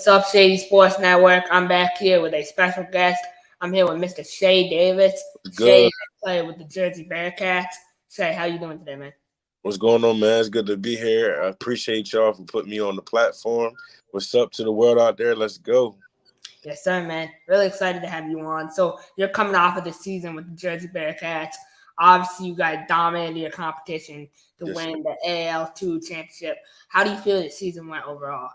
What's up, Shady Sports Network? I'm back here with a special guest. I'm here with Mr. Shae Davis. Shae Good. is a player with the Jersey Bearcats. Shae, how you doing today, man? What's going on, man? It's good to be here. I appreciate y'all for putting me on the platform. What's up to the world out there? Let's go. Yes, sir, man. Really excited to have you on. So you're coming off of the season with the Jersey Bearcats. Obviously, you guys dominated your competition to Yes, sir. win the AL2 championship. How do you feel the season went overall?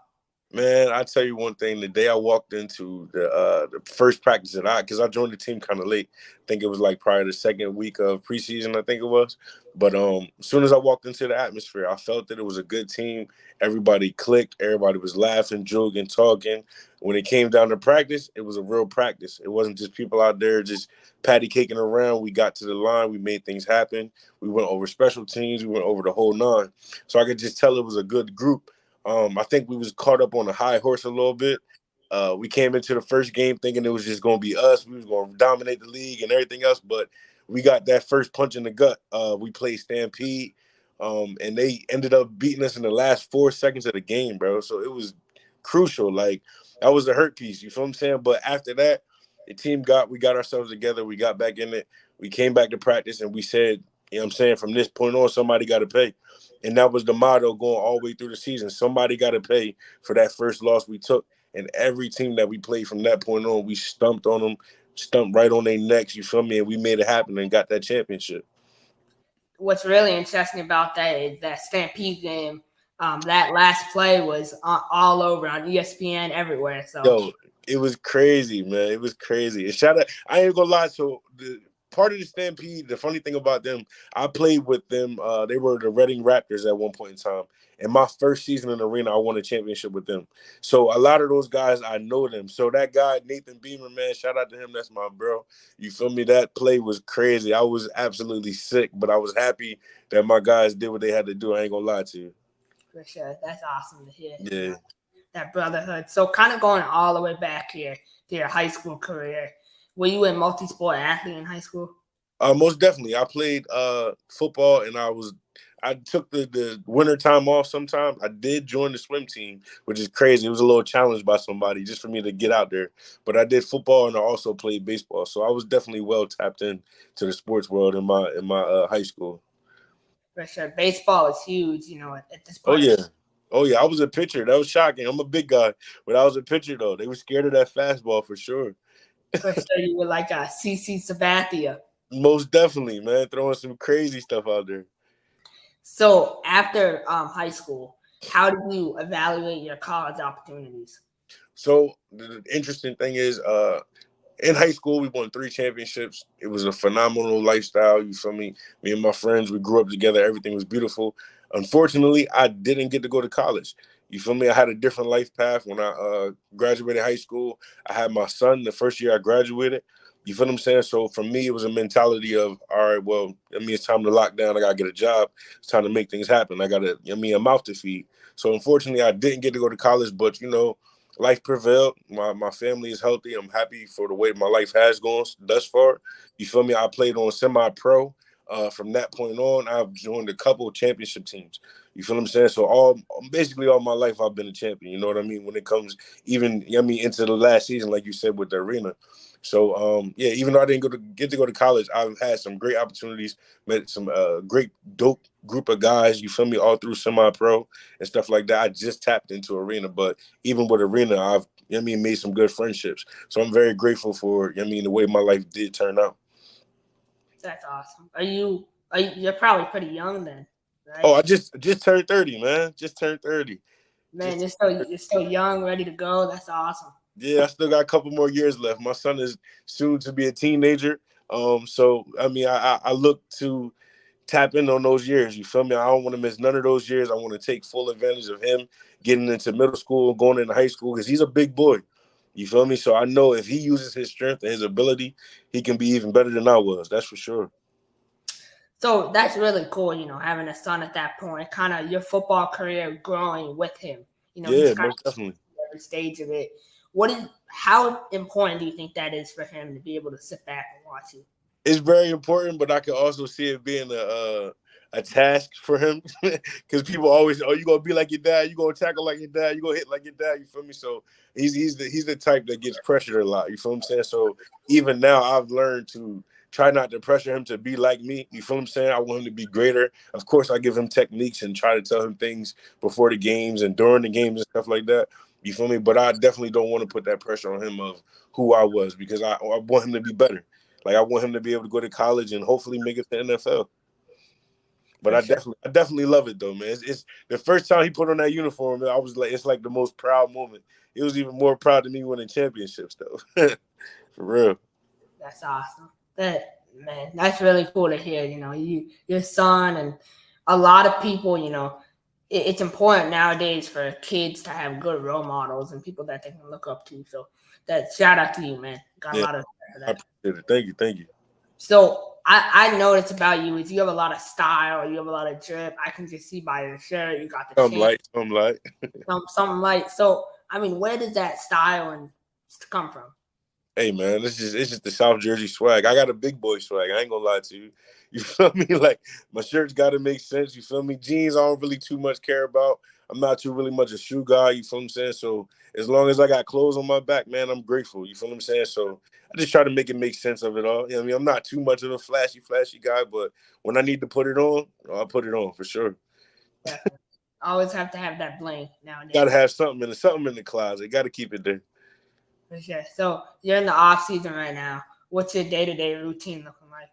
Man, I tell you one thing. The day I walked into the first practice because I joined the team kind of late. I think it was like probably the second week of preseason. I think it was. But as soon as I walked into the atmosphere, I felt that it was a good team. Everybody clicked. Everybody was laughing, joking, talking. When it came down to practice, it was a real practice. It wasn't just people out there just patty caking around. We got to the line. We made things happen. We went over special teams. We went over the whole nine. So I could just tell it was a good group. I think we was caught up on a high horse a little bit. We came into the first game thinking it was just going to be us. We was going to dominate the league and everything else, but we got that first punch in the gut. We played Stampede, and they ended up beating us in the last 4 seconds of the game, bro. So it was crucial. Like, that was a hurt piece. You feel what I'm saying? But after that, we got ourselves together. We got back in it. We came back to practice, and we said, you know what I'm saying, from this point on, somebody got to pay. And that was the motto going all the way through the season. Somebody got to pay for that first loss we took. And every team that we played from that point on, we stumped on them, stumped right on their necks, you feel me? And we made it happen and got that championship. What's really interesting about that is that Stampede game. That last play was all over on ESPN everywhere. So Yo, it was crazy, man. It was crazy. And shout out, I ain't gonna lie. So part of the Stampede, the funny thing about them, I played with them. They were the Reading Raptors at one point in time. And my first season in the arena, I won a championship with them. So a lot of those guys, I know them. So that guy, Nathan Beamer, man, shout out to him. That's my bro. You feel me? That play was crazy. I was absolutely sick, but I was happy that my guys did what they had to do. I ain't gonna lie to you. for sure, that's awesome to hear. Yeah. That brotherhood. So kind of going all the way back here to your high school career. Were you a multi-sport athlete in high school? Most definitely. I played football, and I took the winter time off sometimes. I did join the swim team, which is crazy. It was a little challenge by somebody just for me to get out there. But I did football, and I also played baseball. So I was definitely well tapped in to the sports world in my high school. For sure. Baseball is huge, at this Oh point. yeah. Oh yeah, I was a pitcher. That was shocking. I'm a big guy, but I was a pitcher though. They were scared of that fastball for sure. For sure, you were like a CC Sabathia. Most definitely, man. Throwing some crazy stuff out there. So after high school, how do you evaluate your college opportunities? So the interesting thing is, in high school, we won 3 championships. It was a phenomenal lifestyle. You feel me? Me and my friends, we grew up together. Everything was beautiful. Unfortunately, I didn't get to go to college. You feel me? I had a different life path when I graduated high school. I had my son the first year I graduated. You feel what I'm saying? So for me, it was a mentality of, all right, well, I mean, it's time to lock down. I got to get a job. It's time to make things happen. I got to, a mouth to feed. So unfortunately, I didn't get to go to college, but, life prevailed. My family is healthy. I'm happy for the way my life has gone thus far. You feel me? I played on semi-pro. From that point on, I've joined a couple of championship teams. You feel what I'm saying? So basically all my life I've been a champion. You know what I mean? When it comes even into the last season, like you said with the arena. So yeah, even though I didn't get to go to college, I've had some great opportunities, met some great dope group of guys. You feel me? All through semi-pro and stuff like that. I just tapped into arena, but even with arena, I've made some good friendships. So I'm very grateful for the way my life did turn out. That's awesome. You're probably pretty young then, Oh, right? I just turned 30, man. Just turned 30. Man, Just you're still young, ready to go. That's awesome. Yeah, I still got a couple more years left. My son is soon to be a teenager. So I look to tap in on those years. You feel me? I don't want to miss none of those years. I want to take full advantage of him getting into middle school, going into high school, because he's a big boy. You feel me? So I know if he uses his strength and his ability, he can be even better than I was. That's for sure. So that's really cool, having a son at that point, kind of your football career growing with him. He's Yeah, kind most of definitely. every stage of it. How important do you think that is for him to be able to sit back and watch you? It's very important, but I can also see it being a task for him because people always, oh, you gonna be like your dad, you gonna tackle like your dad, you gonna hit like your dad. You feel me? So he's the type that gets pressured a lot. You feel what I'm saying? So even now, I've learned to try not to pressure him to be like me. You feel what I'm saying? I want him to be greater. Of course, I give him techniques and try to tell him things before the games and during the games and stuff like that. You feel me? But I definitely don't want to put that pressure on him of who I was because I want him to be better. Like I want him to be able to go to college and hopefully make it to the NFL. But For sure. I definitely love it though, man. It's the first time he put on that uniform. I was like, it's like the most proud moment. It was even more proud to me winning championships though, for real. That's awesome. That's really cool to hear. Your son, and a lot of people. It's important nowadays for kids to have good role models and people that they can look up to. So that shout out to you, man. Got a Yeah, lot of respect for I that. appreciate it. Thank you. So I noticed about you is you have a lot of style, you have a lot of drip. I can just see by your shirt, you got the chain, Something like. something like. So I mean, where does that style and come from? Hey man, it's just the South Jersey swag. I got a big boy swag. I ain't gonna lie to you. You feel me? Like my shirts got to make sense. You feel me? Jeans I don't really too much care about. I'm not too really much a shoe guy. You feel what I'm saying? So as long as I got clothes on my back, man, I'm grateful. You feel what I'm saying? So I just try to make sense of it all. You know what I mean? I'm not too much of a flashy guy, but when I need to put it on, I'll put it on for sure. Definitely. Always have to have that bling Got to nowadays. have something in the closet. Got to keep it there. For sure. So you're in the off season right now. What's your day to day routine looking like?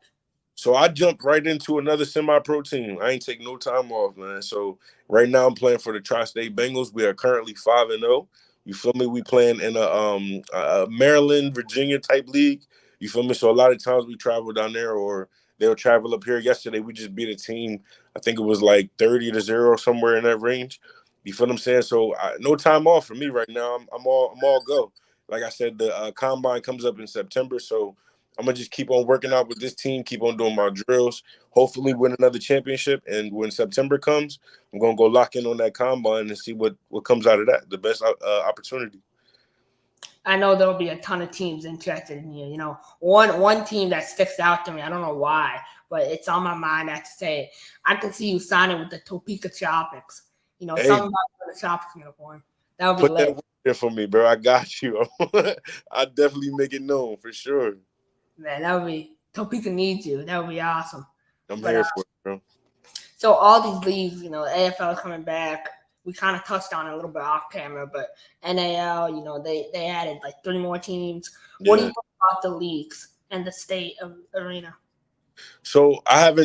So I jumped right into another semi-pro team. I ain't take no time off, man. So right now I'm playing for the Tri-State Bengals. We are currently 5-0. You feel me? We playing in a Maryland, Virginia type league. You feel me? So a lot of times we travel down there, or they'll travel up here. Yesterday we just beat a team. I think it was like 30-0 somewhere in that range. You feel what I'm saying? So no time off for me right now. I'm all go. Like I said, the combine comes up in September, so I'm gonna just keep on working out with this team, keep on doing my drills, hopefully win another championship. And when September comes, I'm gonna go lock in on that combine and see what comes out of that. The best opportunity. I know there'll be a ton of teams interested in you. One team that sticks out to me. I don't know why, but it's on my mind. I have to say it. I can see you signing with the Topeka Tropics. Hey, Something about the Tropics uniform. That would be put that lit. word there for me, bro. I got you. I definitely make it known for sure. Man, that would be Topeka needs you. That would be awesome. I'm But here for it, bro. so all these leagues, the AFL is coming back. We kind of touched on it a little bit off camera, but NAL, they added like 3 more teams. What do you Yeah. think about the leagues and the state of arena? So I've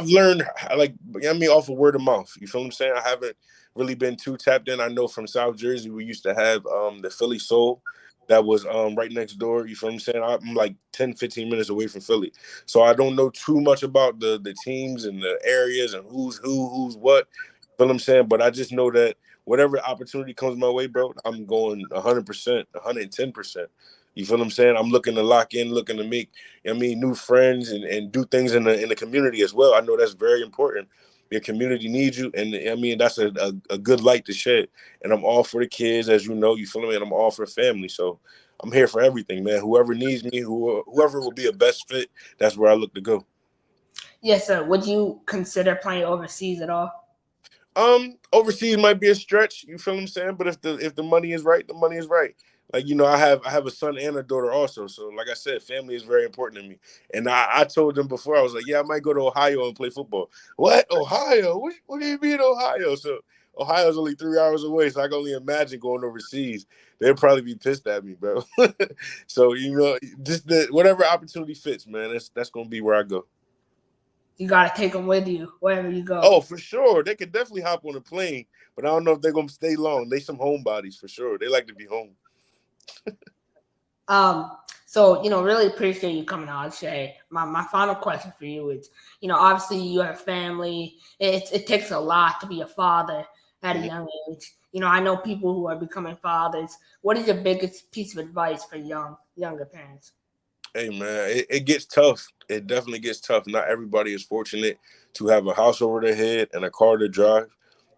learned like I mean off of word of mouth. You feel what I'm saying? I haven't really been too tapped in. I know from South Jersey we used to have the Philly Soul that was right next door. You feel what I'm saying? I'm like 10, 15 minutes away from Philly. So I don't know too much about the teams and the areas and who's who, who's what. You feel what I'm saying? But I just know that whatever opportunity comes my way, bro, I'm going 100%, 110%. You feel what I'm saying? I'm looking to lock in, looking to make new friends and do things in the community as well. I know that's very important. Your community needs you, and that's a good light to shed. And I'm all for the kids, as you know. You feel me? And I'm all for family. So I'm here for everything, man. Whoever needs me, whoever will be a best fit, that's where I look to go. Yes, sir. Would you consider playing overseas at all? Overseas might be a stretch. You feel what I'm saying? But if the money is right, the money is right. Like I have a son and a daughter also. So like I said, family is very important to me. And I told them before I was like, yeah, I might go to Ohio and play football. What Ohio? What do you mean Ohio? So Ohio's only 3 hours away, so I can only imagine going overseas. They'd probably be pissed at me, bro. So just whatever opportunity fits, man. That's gonna be where I go. You got to take them with you wherever you go. Oh, for sure. They could definitely hop on a plane, but I don't know if they're gonna stay long. They some homebodies for sure. They like to be home. So, really appreciate you coming on, Shae. My final question for you is, obviously you have family. It takes a lot to be a father at a Mhm. young age. I know people who are becoming fathers. What is your biggest piece of advice for younger parents? Hey man, it gets tough. It definitely gets tough. Not everybody is fortunate to have a house over their head and a car to drive.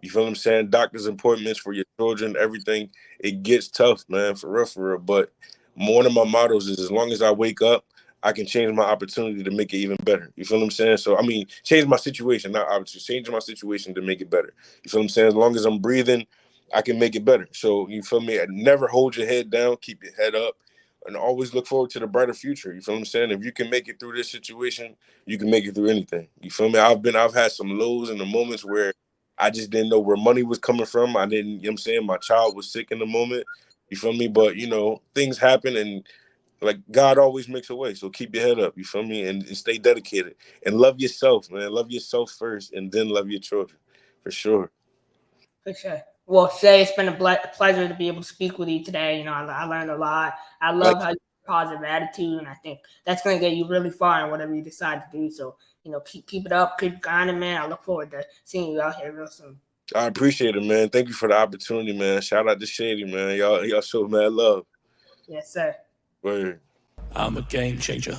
You feel what I'm saying? Doctor's appointments for your children, everything. It gets tough, man, for real, for real. But one of my mottos is as long as I wake up, I can change my opportunity to make it even better. You feel what I'm saying? So, I mean, change my situation, not opportunity, change my situation to make it better. You feel what I'm saying? As long as I'm breathing, I can make it better. So, you feel me? Never hold your head down, keep your head up, and always look forward to the brighter future. You feel what I'm saying? If you can make it through this situation, you can make it through anything. You feel me? I've had some lows in the moments where I just didn't know where money was coming from. I didn't, you know what I'm saying? My child was sick in the moment. You feel me? But, things happen, and like God always makes a way. So keep your head up, you feel me? And stay dedicated. And love yourself, man. Love yourself first and then love your children. For sure. For sure. Well, Shae, it's been a pleasure to be able to speak with you today. I learned a lot. I love how you have a positive attitude, and I think that's going to get you really far in whatever you decide to do. So, keep it up, keep grinding, man. I look forward to seeing you out here real soon. I appreciate it, man. Thank you for the opportunity, man. Shout out to Shady, man. Y'all show mad love. Yes, sir. Word. I'm a game changer.